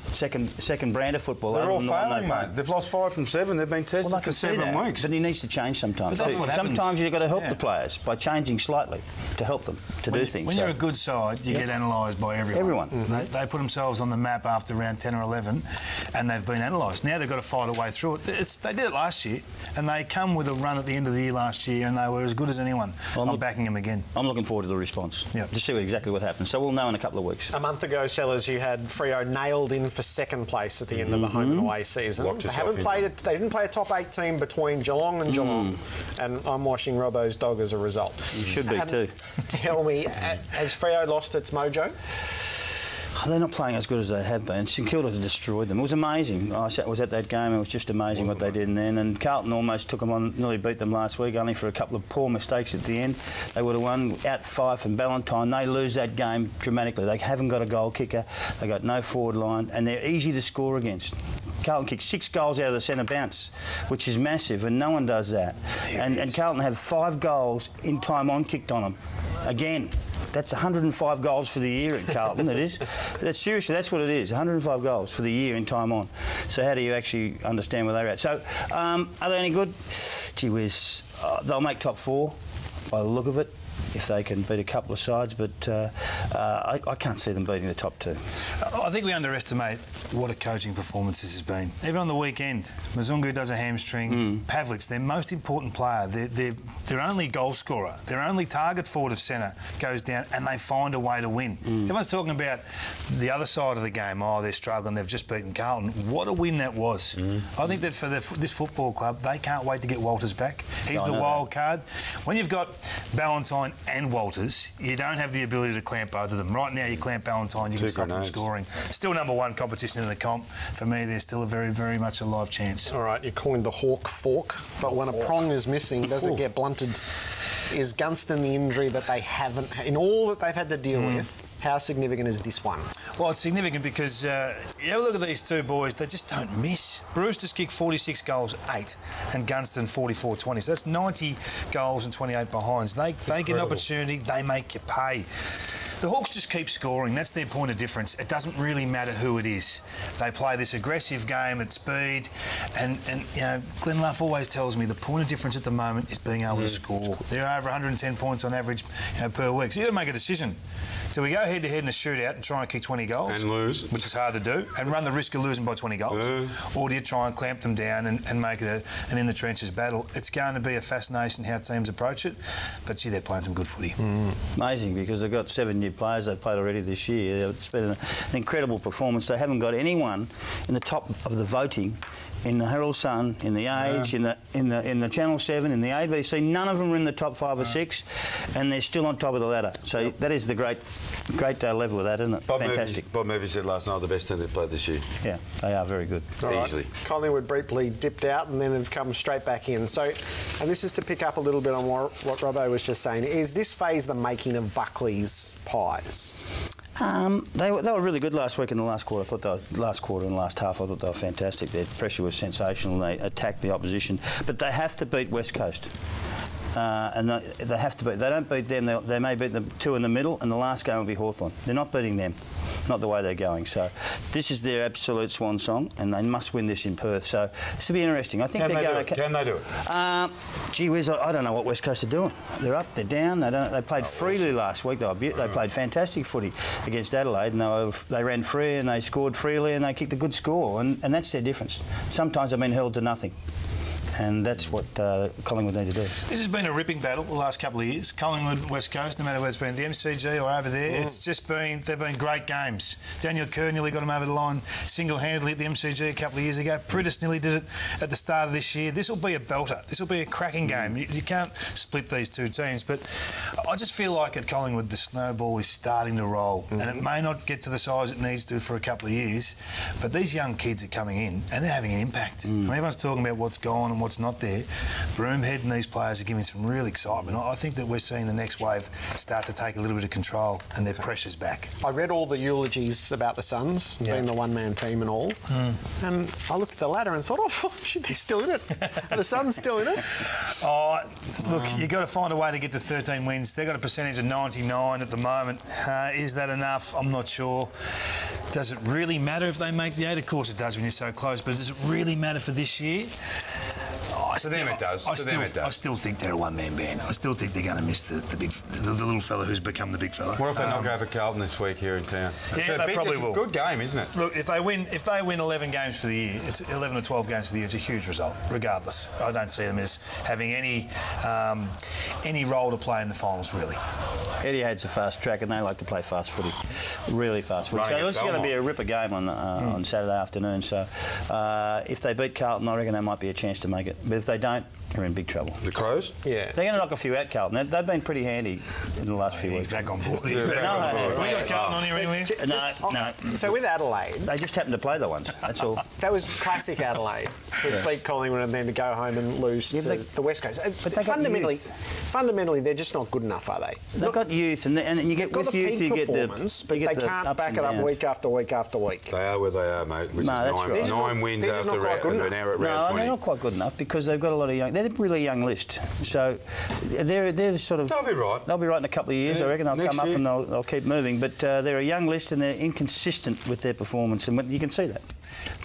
brand of football. They're all failing, mate. They've lost 5 from 7. They've been tested for 7 weeks. But he needs to change sometimes. But that's what happens. Sometimes you've got to help the players by changing slightly to help them to do things. When you're a good side, you get analysed by everyone. They put themselves on the map after round 10 or 11, and they've been analysed. Now they've got to fight a way through it. They did it last year, and they come with a run at the end of the year last year, and they were as good as anyone. I'm backing them again. I'm looking forward to the response. To see exactly what happens. So we'll know in a couple of weeks. A month ago, Sellers, you had Freo nailed in for second place at the end of the home and away season. They didn't play a top 8 team between Geelong and Geelong, and I'm washing Robbo's dog as a result. You should be too. Tell me, has Freo lost its mojo? They're not playing as good as they have been. St Kilda destroyed them. It was amazing. I was at that game. It was just amazing what they did in then. And Carlton almost took them on, nearly beat them last week, only for a couple of poor mistakes at the end. They would have won. Out Fife and Ballantyne, they lose that game dramatically. They haven't got a goal kicker. They got no forward line, and they're easy to score against. Carlton kicked 6 goals out of the centre bounce, which is massive, and no one does that. And Carlton have 5 goals in time on kicked on them. Again. That's 105 goals for the year at Carlton, it is. Seriously, that's what it is, 105 goals for the year in time on. So how do you actually understand where they're at? So, are they any good? Gee whiz, they'll make top 4 by the look of it, if they can beat a couple of sides, but I can't see them beating the top 2. I think we underestimate what a coaching performance this has been. Even on the weekend, Mzungu does a hamstring. Pavlich, their most important player, their only goal scorer, their only target forward of centre goes down, and they find a way to win. Everyone's talking about the other side of the game. Oh, they're struggling, they've just beaten Carlton. What a win that was. I think that for this football club, they can't wait to get Walters back. He's the wild card. When you've got Ballantyne and Walters, you don't have the ability to clamp both of them. Right now, you clamp Ballantyne, you can stop them scoring. Still number 1 competition in the comp. For me, there's still a very, very much a live chance. All right, you're calling the hawk fork, but when a prong is missing, does it get blunted? Is Gunston the injury that they haven't, in all that they've had to deal with, how significant is this one? Well, it's significant because you have a look at these 2 boys, they just don't miss. Brewster's kicked 46 goals, 8, and Gunston 44-20. So that's 90 goals and 28 behinds. They get an opportunity, they make you pay. The Hawks just keep scoring. That's their point of difference. It doesn't really matter who it is. They play this aggressive game at speed, and you know, Glenn Luff always tells me the point of difference at the moment is being able to score. They're over 110 points on average per week. So you've got to make a decision. Do we go head-to-head in a shootout and try and kick 20 goals? And lose. Which is hard to do, and run the risk of losing by 20 goals? Or do you try and clamp them down and make it an in-the-trenches battle? It's going to be a fascination how teams approach it, but, gee, they're playing some good footy. Amazing, because they've got 7 new players they've played already this year. It's been an incredible performance. They haven't got anyone in the top of the voting in the Herald Sun, in the Age, in the Channel 7, in the ABC. None of them are in the top 5 or 6, and they're still on top of the ladder. So that is the great level of that, isn't it? Fantastic. Bob Murphy said last night the best team they've played this year. Yeah, they are very good. Easily. Collingwood briefly dipped out and then have come straight back in. So, and this is to pick up a little bit on what Robbo was just saying. Is this phase the making of Buckley's Pies? They were really good last week in the last quarter. I thought last quarter and last half, I thought they were fantastic. Their pressure was sensational. They attacked the opposition, but they have to beat West Coast. And they have to beat. They don't beat them. They may beat the 2 in the middle, and the last game will be Hawthorn. They're not beating them, not the way they're going. So this is their absolute swan song, and they must win this in Perth. So this will be interesting. I think they're going. Can they do it? Gee whiz, I don't know what West Coast are doing. They're up, they're down. They played freely last week. They played fantastic footy against Adelaide, and they ran free and they scored freely and they kicked a good score, and that's their difference. Sometimes they've been held to nothing. And that's what Collingwood need to do. This has been a ripping battle the last couple of years. Collingwood, West Coast, no matter whether it's been the MCG or over there, it's just been, they've been great games. Daniel Kerr nearly got them over the line single-handedly at the MCG a couple of years ago. Pritis nearly did it at the start of this year. This will be a belter. This will be a cracking game. You can't split these two teams, but I just feel like at Collingwood the snowball is starting to roll, and it may not get to the size it needs to for a couple of years, but these young kids are coming in and they're having an impact. I mean, everyone's talking about what's gone and what's not there. Broomhead and these players are giving some real excitement. I think that we're seeing the next wave start to take a little bit of control and their pressure's back. I read all the eulogies about the Suns, being the one-man team and all, and I looked at the ladder and thought, oh, shit, they're still in it. Are the Suns still in it? Oh, look, you've got to find a way to get to 13 wins. They've got a percentage of 99 at the moment. Is that enough? I'm not sure. Does it really matter if they make the 8? Of course it does when you're so close, but does it really matter for this year? To them it does. I still think they're a one-man band. I still think they're going to miss the little fella who's become the big fella. What if they knock over Carlton this week here in town? Yeah, they probably will. It's a good game, isn't it? Look, if they win 11 games for the year, it's 11 or 12 games for the year. It's a huge result, regardless. I don't see them as having any role to play in the finals, really. Etihad's a fast track, and they like to play fast footy, really fast footy. So it's going to be a ripper game on Saturday afternoon. So if they beat Carlton, I reckon there might be a chance to make it. But if they don't, they're in big trouble. The Crows? Yeah. They're going to knock a few out, Carlton. They've been pretty handy in the last few weeks. Back on board. We got Carlton on here anyway? No. So with Adelaide... They just happened to play the ones, that's all. That was classic Adelaide, to beat Collingwood and then to go home and lose to the West Coast. But fundamentally, they're just not good enough, are they? They've got youth, and you get with youth, you get the but they can't back it up week after week after week. They are where they are, mate, which is 9 wins after an hour at round 20. No, they're not quite good enough because they've got a lot of young... They're a really young list. So they're sort of... They'll be right. They'll be right in a couple of years, I reckon. They'll come up and they'll keep moving. But they're a young list and they're inconsistent with their performance, and you can see that.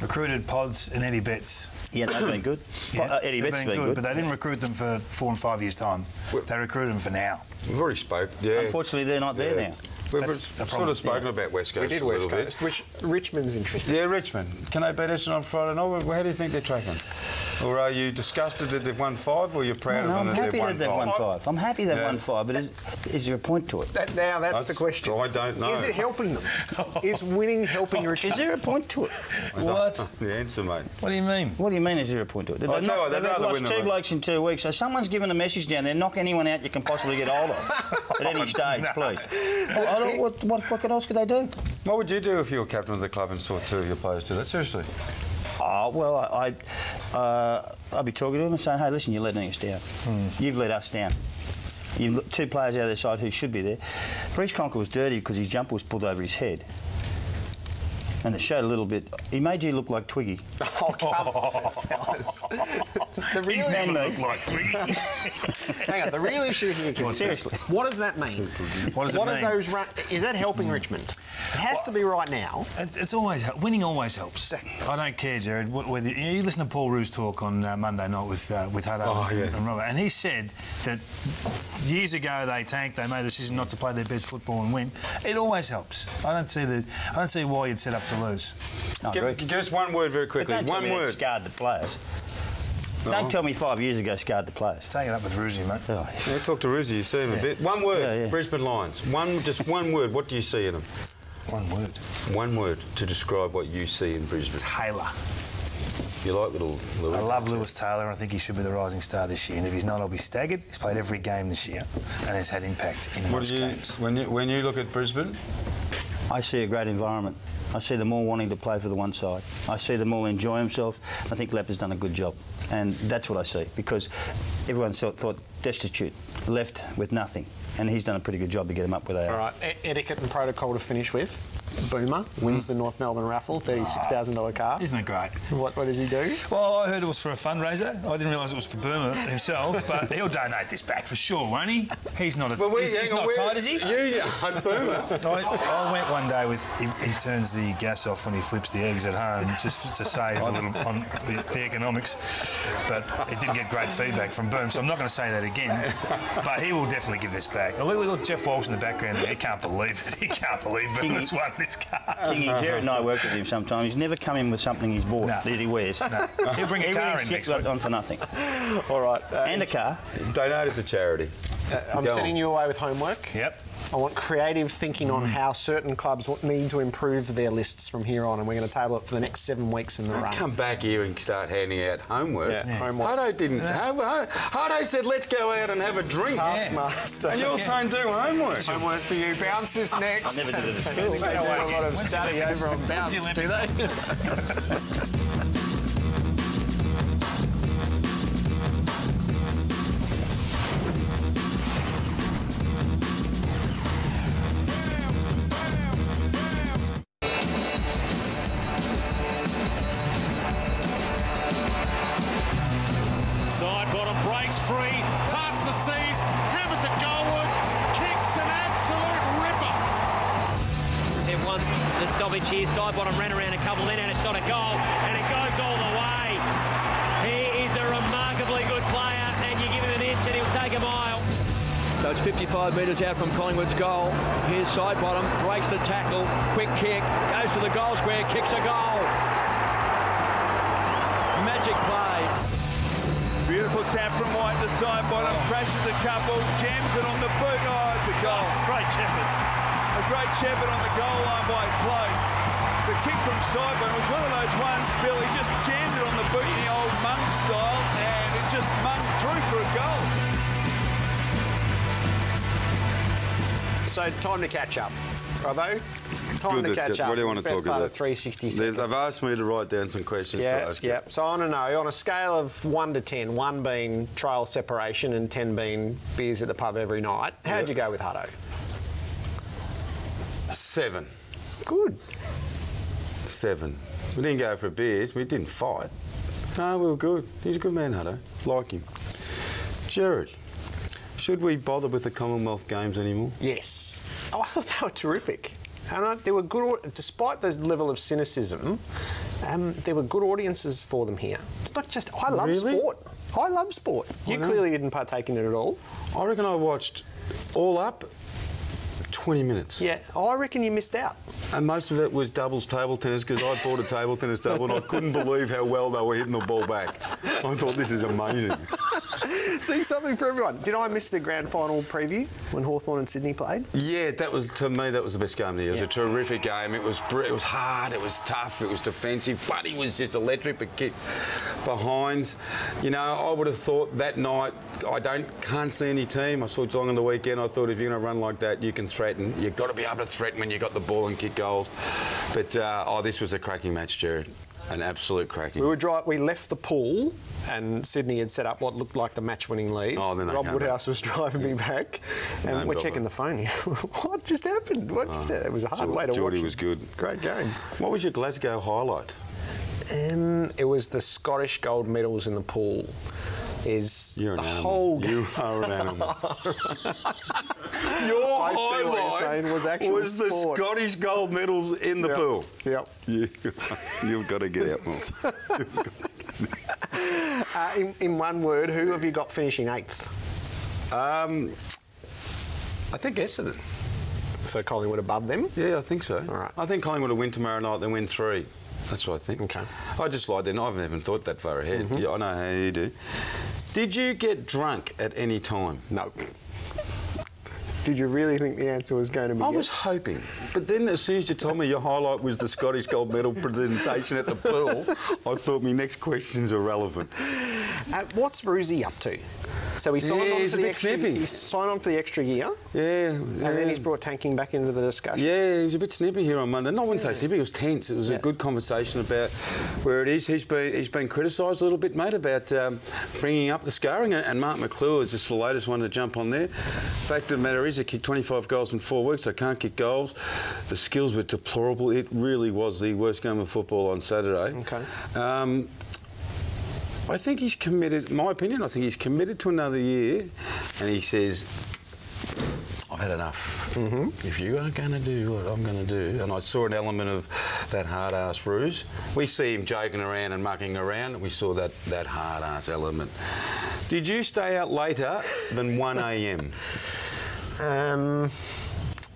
Recruited Pods and Eddie Betts. Yeah, they've been good. Eddie Betts has been good. But they didn't recruit them for 4 and 5 years' time. They recruited them for now. We've already spoke, yeah. Unfortunately, they're not there now. We've sort of spoken about West Coast. We did West Coast, which Richmond's interesting. Yeah, Richmond. Can they beat us on Friday night? How do you think they're tracking? Or are you disgusted that they've won 5, or you're proud of them that they've won 5? I'm happy that they've won 5. I'm happy they've won 5, but is there a point to it? Now, that's the question. I don't know. Is it helping them? Is winning helping Richmond? Is there a point to it? What? The answer, mate. What do you mean? What do you mean, is there a point to it? They've lost 2 blokes in 2 weeks, so someone's given a message down there, knock anyone out you can possibly get hold of at any stage, please. What else could they do? What would you do if you were captain of the club and saw 2 of your players do that? Seriously? Oh, well, I'd be talking to them and saying, hey, listen, you're letting us down. You've let us down. You've got 2 players out of their side who should be there. Breach Conker was dirty because his jumper was pulled over his head. And it showed a little bit. He made you look like Twiggy. Oh, come on, fellas. The real issue look like Twiggy. Hang on, the real issue here, seriously, what does that mean? What does it mean? Is that helping Richmond? It has to be right now. It's always winning always helps. I don't care, Jared. Whether you listen to Paul Roo's talk on Monday night with Hutto and Robert, and he said that years ago they tanked. They made a decision not to play their best football and win. It always helps. I don't see why you'd set up to lose. Give us one word very quickly. But don't tell me it scarred the players. Don't tell me 5 years ago scarred the players. Take it up with Roosie, mate. Oh, yeah, talk to Roosie. You see him a bit. One word. Brisbane Lions. Just one word. What do you see in them? One word. One word to describe what you see in Brisbane. Taylor. You like little Lewis? I love Lewis Taylor. I think he should be the rising star this year. And if he's not, I'll be staggered. He's played every game this year and has had impact in most games. When you look at Brisbane? I see a great environment. I see them all wanting to play for the one side. I see them all enjoy themselves. I think Lepp has done a good job. And that's what I see, because everyone thought destitute, left with nothing. And he's done a pretty good job to get them up where they are. All right, etiquette and protocol to finish with. Boomer wins the North Melbourne raffle, $36,000 car. Isn't it great? What does he do? Well, I heard it was for a fundraiser. I didn't realise it was for Boomer himself, but he'll donate this back for sure, won't he? He's not he's not tight, is he? Boomer. I went one day with he turns the gas off when he flips the eggs at home just to save a little on the economics, but it didn't get great feedback from Boom, so I'm not going to say that again. But he will definitely give this back. Look at Jeff Walsh in the background there. He can't believe it. He can't believe Boomer's won this. this car. Kingy, Jared and I work with him sometimes. He's never come in with something he's bought that he wears. No. He'll bring a car in next week. On for nothing. All right. And a car. Donate it to charity. I'm sending you away with homework. Yep. I want creative thinking on how certain clubs need to improve their lists from here on, and we're going to table it for the next 7 weeks in the run. Come back here and start handing out homework. Yeah. Homework. Hardo didn't. Hardo said, let's go out and have a drink. Taskmaster. And you're saying do homework. Homework for you. Bounce is next. I never did it at school. They do a lot of study over on bounce, do they? Side bottom breaks free, parks the seas, hammers it goalward, kicks an absolute ripper. They've won the stoppage here. Side bottom ran around a couple, then had a shot at goal, and it goes all the way. He is a remarkably good player, and you give him an inch and he'll take a mile. So it's 55 metres out from Collingwood's goal. Here's side bottom, breaks the tackle, quick kick, goes to the goal square, kicks a goal. Magic play. Beautiful tap from White to side bottom, crashes a couple, jams it on the boot. Oh, it's a goal. Great Shepherd. A great Shepherd on the goal line by Cloak. The kick from side bottom was one of those ones, Bill, he just jammed it on the boot in the old Mung style, and it just munged through for a goal. So, time to catch up. Bravo. Time to catch up. What do you want to Best talk part about? Of 360 seconds. They've asked me to write down some questions to ask you. Yeah. So I want to know, on a scale of 1 to 10, 1 being trial separation and 10 being beers at the pub every night, how'd you go with Hutto? 7. It's good. 7. We didn't go for beers. We didn't fight. No, we were good. He's a good man, Hutto. Like him. Jared, should we bother with the Commonwealth Games anymore? Yes. Oh, I thought they were terrific. And they were good, despite the level of cynicism, there were good audiences for them here. It's not just, I love sport. I love sport. You clearly didn't partake in it at all. I reckon I watched all up 20 minutes. Yeah, I reckon you missed out. And most of it was doubles table tennis because I bought a table tennis table and I couldn't believe how well they were hitting the ball back. I thought, this is amazing. See, something for everyone. Did I miss the grand final preview when Hawthorn and Sydney played? Yeah, that was, to me, that was the best game of the year. It was a terrific game. It was hard, it was tough, it was defensive. Buddy was just electric, but kicked behinds. You know, I would have thought that night, can't see any team. I saw Geelong on the weekend. I thought if you're going to run like that, you can threaten. You've got to be able to threaten when you've got the ball and kick goals. But, this was a cracking match, Jared. An absolute cracking. We left the pool and Sydney had set up what looked like the match-winning lead. Oh, then Rob Woodhouse was driving me back and we're checking the phone here. What just happened? What just happened? It was a hard way to watch. Geordie was good. Great game. What was your Glasgow highlight? It was the Scottish gold medals in the pool. You're an animal. You are an animal. Your highlight was the Scottish gold medals in the pool. Yep. You've got to get out more. In one word, who have you got finishing 8th? I think Essendon. So Collingwood above them? Yeah, I think so. All right. I think Collingwood will win tomorrow night, then win 3. That's what I think. Okay. I just like that. I haven't even thought that far ahead. Yeah, I know how you do. Did you get drunk at any time? No. Did you really think the answer was going to be I yes? was hoping. But then as soon as you told me your highlight was the Scottish gold medal presentation at the pool, I thought my next questions are relevant. What's Roosie up to? So he signed on for the extra. He signed on for the extra year. Yeah. And then he's brought tanking back into the discussion. Yeah, he was a bit snippy here on Monday. No, I wouldn't say snippy. It was tense. It was a good conversation about where it is. He's been criticised a little bit, mate, about bringing up the scoring. And Mark McClure is just the latest one to jump on there. Fact of the matter is, he kicked 25 goals in 4 weeks. They can't kick goals. The skills were deplorable. It really was the worst game of football on Saturday. Okay. I think he's committed, in my opinion, I think he's committed to another year, and he says, I've had enough. If you aren't going to do what I'm going to do, and I saw an element of that hard-ass ruse. We see him joking around and mucking around, and we saw that hard-ass element. Did you stay out later than 1 a.m.?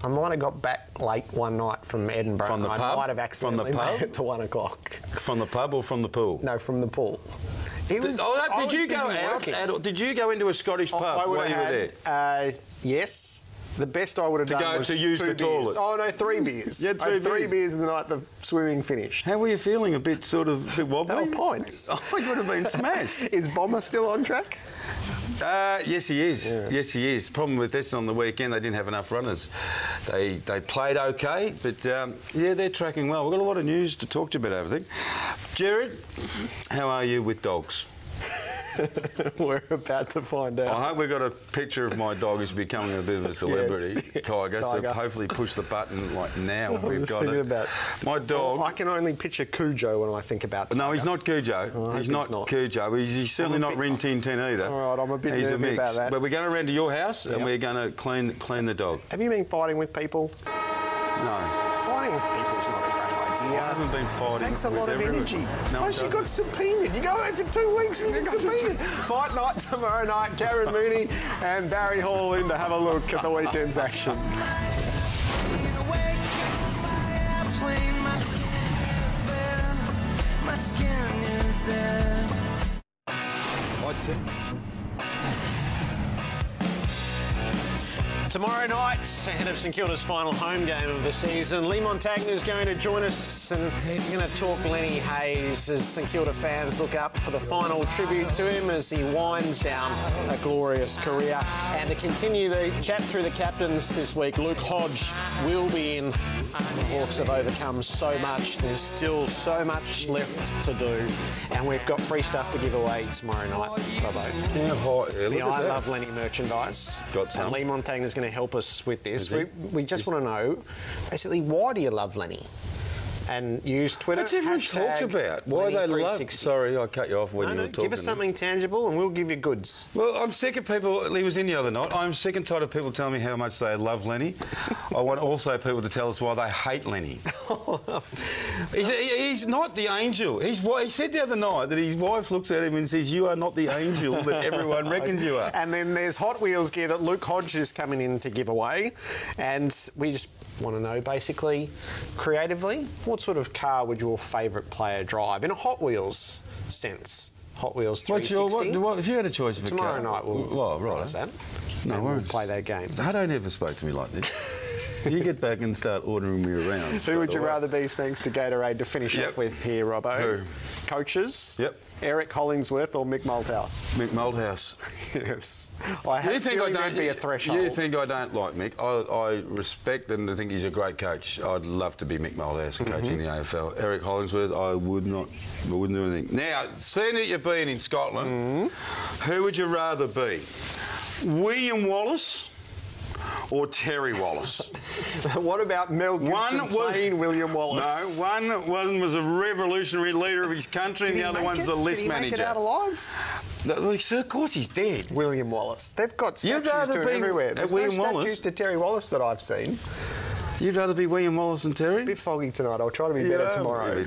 I might have got back late one night from Edinburgh. From the I pub? might have accidentally From the pub? made it to 1 o'clock. From the pub or from the pool? No, from the pool. Did you go out? Did you go into a Scottish pub while you were there? Yes. The best I would have done was to use the toilet. Oh no, 3 beers. You had I had 3 beers the night the swimming finished. How were you feeling? A bit wobbly? Oh, pints. Oh, you would have been smashed. Is Bomber still on track? Yes, he is. Yeah. Yes, he is. Problem with this on the weekend, they didn't have enough runners. They played okay, but yeah, they're tracking well. We've got a lot of news to talk to you about, I think. Jared, how are you with dogs? We're about to find out. I hope we've got a picture of my dog who's becoming a bit of a celebrity, yes, Tiger. Tiger. So hopefully push the button like now. We've got it. About, my dog. Well, I can only picture Cujo when I think about Tiger. No, he's not Cujo. He's not Cujo. He's certainly not Rin Tin Tin either. All right, I'm a bit nervous nervy about that. But we're going around to your house and we're going to clean the dog. Have you been fighting with people? No. Fighting with people is not a great idea. I haven't been fighting. It takes a lot of energy. No, Plus, you got subpoenaed. You go away for 2 weeks and you get subpoenaed. Fight night tomorrow night. Karen Mooney and Barry Hall in to have a look at the weekend's action. Tomorrow night, ahead of St Kilda's final home game of the season, Lee Montagna is going to join us and we're going to talk Lenny Hayes as St Kilda fans look up for the final tribute to him as he winds down a glorious career. And to continue the chat through the captains this week, Luke Hodge will be in. The Hawks have overcome so much. There's still so much left to do. And we've got free stuff to give away tomorrow night. Bye-bye. Yeah, the I Love Lenny merchandise. Got some. And Lee Montagna is going to help us with this. We just want to know, basically, why do you love Lenny? And use Twitter. That's everyone talks about. Why they love. Sorry, I cut you off when you were talking. Give us something tangible and we'll give you goods. Well, I'm sick of people. He was in the other night. I'm sick and tired of people telling me how much they love Lenny. I want also people to tell us why they hate Lenny. He's not the angel. He said the other night that his wife looks at him and says, "You are not the angel that everyone reckons you are." And then there's Hot Wheels gear that Luke Hodge is coming in to give away, and we just want to know, basically, creatively, what sort of car would your favourite player drive in a Hot Wheels sense? Hot Wheels 360. What if you had a choice of a car? Tomorrow night we'll that. No worries. We'll play that game. I don't ever spoke to me like this. You get back and start ordering me around. Who would you rather be, thanks to Gatorade, to finish off with here, Robbo? Who? Coaches? Yep. Eric Hollingsworth or Mick Malthouse? Mick Malthouse. Yes. I have a feeling there'd be a threshold. You think I don't like Mick? I respect and I think he's a great coach. I'd love to be Mick Malthouse coaching the AFL. Eric Hollingsworth, I wouldn't do anything. Now, seeing that you've been in Scotland, who would you rather be? William Wallace or Terry Wallace? What about Mel Gibson playing William Wallace? No, one was a revolutionary leader of his country and the other one's the list manager. Did he make it out alive? No, of course he's dead. William Wallace. They've got statues to him everywhere. There's no statues to Terry Wallace that I've seen. You'd rather be William Wallace than Terry? A bit foggy tonight. I'll try to be better tomorrow.